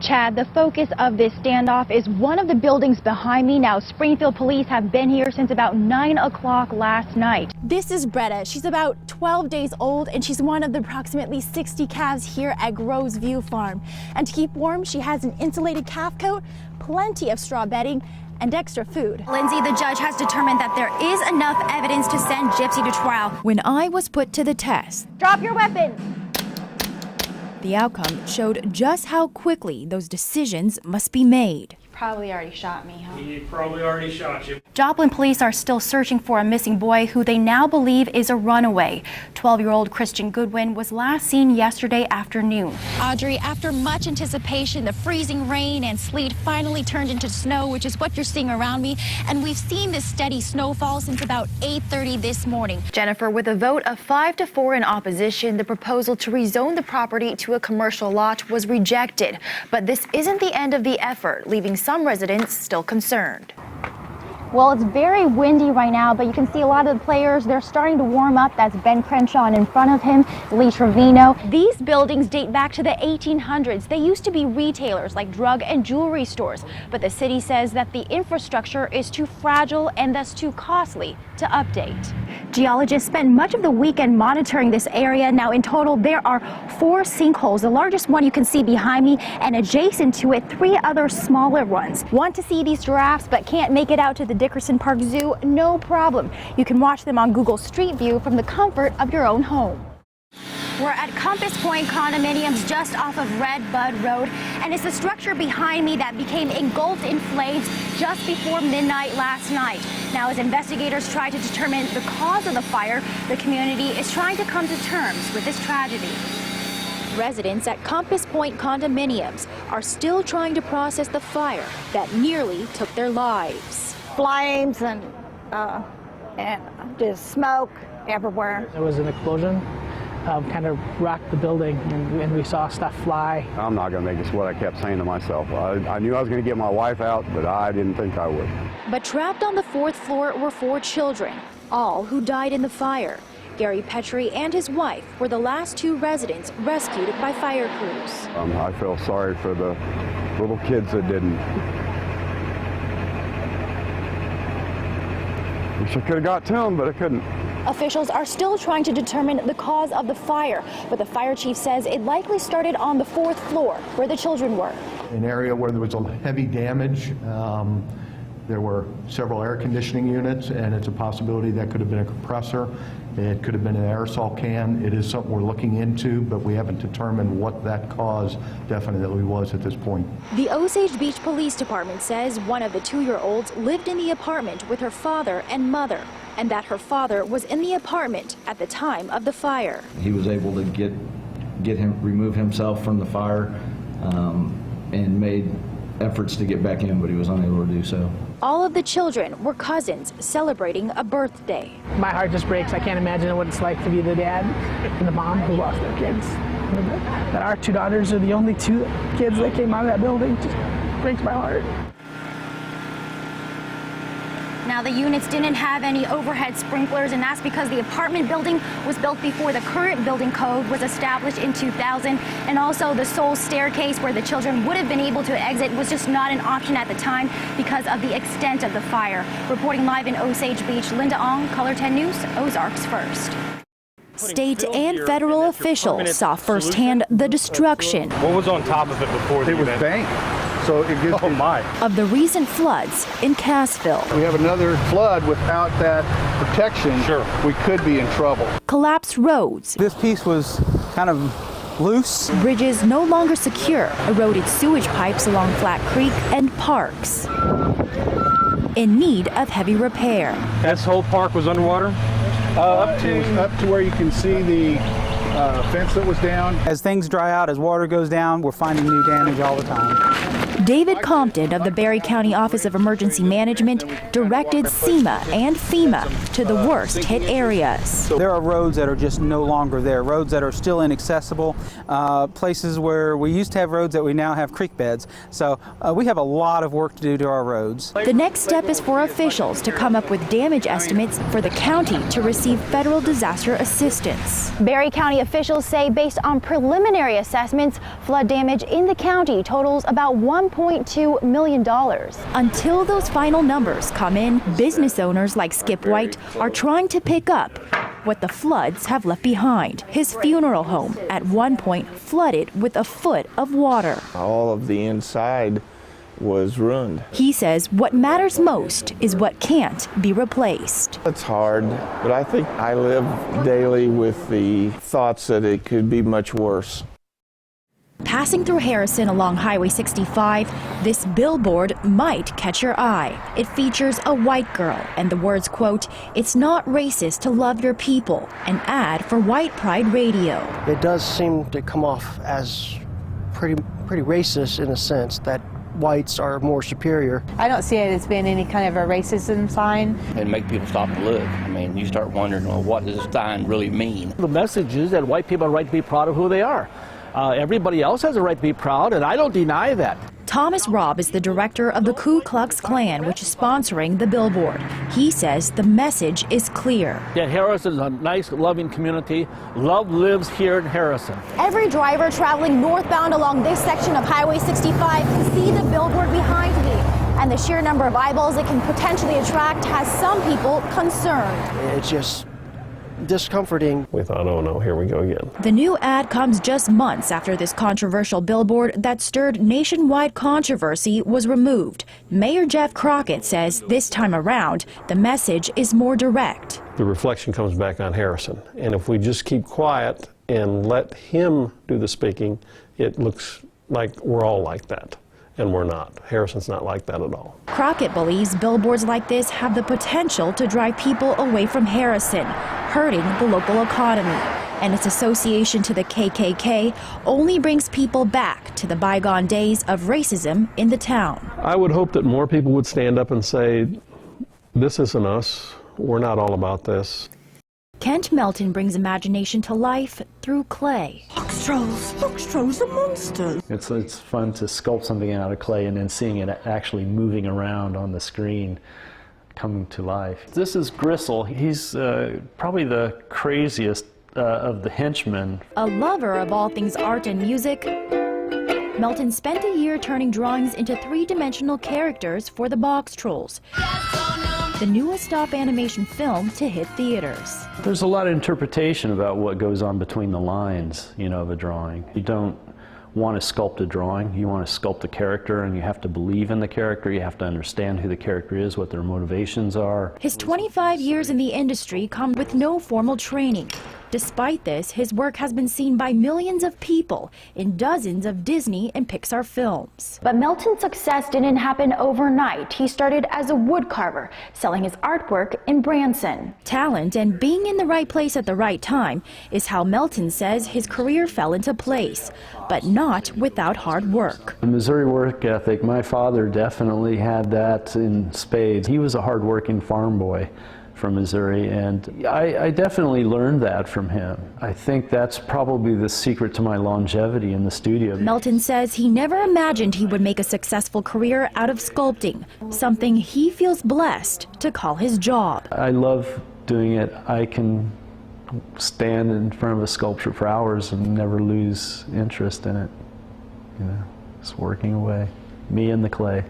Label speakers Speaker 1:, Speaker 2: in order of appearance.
Speaker 1: Chad, the focus of this standoff is one of the buildings behind me. Now, Springfield police have been here since about 9 o'clock last night.
Speaker 2: This is Bretta. She's about 12 days old, and she's one of the approximately 60 calves here at Groves View Farm. And to keep warm, she has an insulated calf coat, plenty of straw bedding, and extra food.
Speaker 1: Lindsay, the judge has determined that there is enough evidence to send Gypsy to trial.
Speaker 2: When I was put to the test,
Speaker 1: Drop your weapon!
Speaker 2: the outcome showed just how quickly those decisions must be made.
Speaker 1: Probably already shot me, huh?
Speaker 3: He probably already shot you.
Speaker 1: Joplin police are still searching for a missing boy who they now believe is a runaway. 12-year-old Christian Goodwin was last seen yesterday afternoon.
Speaker 4: Audrey, after much anticipation, the freezing rain and sleet finally turned into snow, which is what you're seeing around me. And we've seen this steady snowfall since about 8:30 this morning.
Speaker 1: Jennifer, with a vote of 5-4 in opposition, the proposal to rezone the property to a commercial lot was rejected. But this isn't the end of the effort, leaving some residents still concerned.
Speaker 5: Well, it's very windy right now, but you can see a lot of the players, they're starting to warm up. That's Ben Crenshaw, and in front of him, Lee Trevino.
Speaker 1: These buildings date back to the 1800s. They used to be retailers like drug and jewelry stores, but the city says that the infrastructure is too fragile and thus too costly to update. Geologists spent much of the weekend monitoring this area. Now, in total, there are 4 sinkholes. The largest one you can see behind me, and adjacent to it, 3 other smaller ones. Want to see these giraffes but can't make it out to the Dickerson Park Zoo? No problem. You can watch them on Google Street View from the comfort of your own home. We're at Compass Point condominiums just off of Red Bud Road, and it's the structure behind me that became engulfed in flames just before midnight last night. Now, as investigators try to determine the cause of the fire, the community is trying to come to terms with this tragedy.
Speaker 2: Residents at Compass Point condominiums are still trying to process the fire that nearly took their lives.
Speaker 6: Flames and just smoke everywhere.
Speaker 7: There was an explosion, kind of rocked the building, and we saw stuff fly.
Speaker 8: I'm not going to make this what I kept saying to myself. I knew I was going to get my wife out, but I didn't think I would.
Speaker 2: But trapped on the 4th floor were 4 children, all who died in the fire. Gary Petrie and his wife were the last 2 residents rescued by fire crews.
Speaker 8: I feel sorry for the little kids that didn't. Wish I could have got to them, but I couldn't.
Speaker 2: Officials are still trying to determine the cause of the fire, but the fire chief says it likely started on the 4th floor where the children were.
Speaker 9: An area where there was a heavy damage. There were several air conditioning units, and it's a possibility that could have been a compressor. It could have been an aerosol can. It is something we're looking into, but we haven't determined what that cause definitely was at this point.
Speaker 2: The Osage Beach Police Department says one of the 2-year-olds lived in the apartment with her father and mother, and that her father was in the apartment at the time of the fire.
Speaker 10: He was able to remove himself from the fire and made efforts to get back in, but he was unable to do so.
Speaker 2: All of the children were cousins celebrating a birthday.
Speaker 7: My heart just breaks. I can't imagine what it's like to be the dad and the mom who lost their kids. That our 2 daughters are the only 2 kids that came out of that building. Just breaks my heart.
Speaker 1: Now, the units didn't have any overhead sprinklers, and that's because the apartment building was built before the current building code was established in 2000. And also, the sole staircase where the children would have been able to exit was just not an option at the time because of the extent of the fire. Reporting live in Osage Beach, Linda Ong, Color 10 News, Ozarks First.
Speaker 2: State and federal officials saw firsthand the destruction.
Speaker 3: What was on top of it before the event?
Speaker 8: It was bank. So it gives
Speaker 2: of the recent floods in Cassville.
Speaker 11: We have another flood without that protection.
Speaker 3: Sure.
Speaker 11: We could be in trouble.
Speaker 2: Collapsed roads.
Speaker 12: This piece was kind of loose.
Speaker 2: Bridges no longer secure. Eroded sewage pipes along Flat Creek and parks in need of heavy repair.
Speaker 3: This whole park was underwater?
Speaker 11: Up to where you can see the fence that was down.
Speaker 12: As things dry out, as water goes down, we're finding new damage all the time.
Speaker 2: David Compton of the Barry County Office of Emergency Management directed SEMA and FEMA to the worst hit areas.
Speaker 12: There are roads that are just no longer there, roads that are still inaccessible, places where we used to have roads that we now have creek beds. So we have a lot of work to do to our roads.
Speaker 2: The next step is for officials to come up with damage estimates for the county to receive federal disaster assistance.
Speaker 5: Barry County officials say based on preliminary assessments, flood damage in the county totals about $1.2 million.
Speaker 2: Until those final numbers come in, business owners like Skip White are trying to pick up what the floods have left behind. His funeral home at one point flooded with a foot of water.
Speaker 13: All of the inside was ruined.
Speaker 2: He says what matters most is what can't be replaced.
Speaker 13: It's hard, but I think I live daily with the thoughts that it could be much worse.
Speaker 2: Passing through Harrison along Highway 65, this billboard might catch your eye. It features a white girl and the words, quote, "It's not racist to love your people," an ad for White Pride Radio.
Speaker 14: It does seem to come off as pretty racist in a sense that whites are more superior.
Speaker 15: I don't see it as being any kind of a racism sign.
Speaker 16: And make people stop and look. I mean, you start wondering, well, what does this sign really mean?
Speaker 17: The message is that white people have a right to be proud of who they are. Everybody else has a right to be proud, and I don't deny that.
Speaker 2: Thomas Robb is the director of the Ku Klux Klan, which is sponsoring the billboard. He says the message is clear.
Speaker 17: Yeah, Harrison is a nice, loving community. Love lives here in Harrison.
Speaker 2: Every driver traveling northbound along this section of Highway 65 can see the billboard behind me. And the sheer number of eyeballs it can potentially attract has some people concerned.
Speaker 14: It's just discomforting.
Speaker 3: We thought, oh no, here we go again.
Speaker 2: The new ad comes just months after this controversial billboard that stirred nationwide controversy was removed. Mayor Jeff Crockett says this time around, the message is more direct.
Speaker 3: The reflection comes back on Harrison. And if we just keep quiet and let him do the speaking, it looks like we're all like that. And we're not. Harrison's not like that at all.
Speaker 2: Crockett believes billboards like this have the potential to drive people away from Harrison, hurting the local economy. And its association to the KKK only brings people back to the bygone days of racism in the town.
Speaker 3: I would hope that more people would stand up and say, this isn't us. We're not all about this.
Speaker 2: Kent Melton brings imagination to life through clay.
Speaker 18: Boxtrolls are monsters.
Speaker 19: It's fun to sculpt something out of clay and then seeing it actually moving around on the screen, coming to life. This is Gristle. He's probably the craziest of the henchmen.
Speaker 2: A lover of all things art and music, Melton spent a year turning drawings into three-dimensional characters for the Boxtrolls, the newest stop animation film to hit theaters.
Speaker 19: There's a lot of interpretation about what goes on between the lines, of a drawing. You don't want to sculpt a drawing, you want to sculpt a character, and you have to believe in the character, you have to understand who the character is, what their motivations are.
Speaker 2: His 25 years in the industry come with no formal training. Despite this, his work has been seen by millions of people in dozens of Disney and Pixar films.
Speaker 5: But Melton's success didn't happen overnight. He started as a woodcarver, selling his artwork in Branson.
Speaker 2: Talent and being in the right place at the right time is how Melton says his career fell into place, but not without hard work.
Speaker 19: The Missouri work ethic, my father definitely had that in spades. He was a hard-working farm boy from Missouri, and I definitely learned that from him. I think that's probably the secret to my longevity in the studio.
Speaker 2: Melton says he never imagined he would make a successful career out of sculpting, something he feels blessed to call his job.
Speaker 19: I love doing it. I can stand in front of a sculpture for hours and never lose interest in it. Just working away. Me and the clay.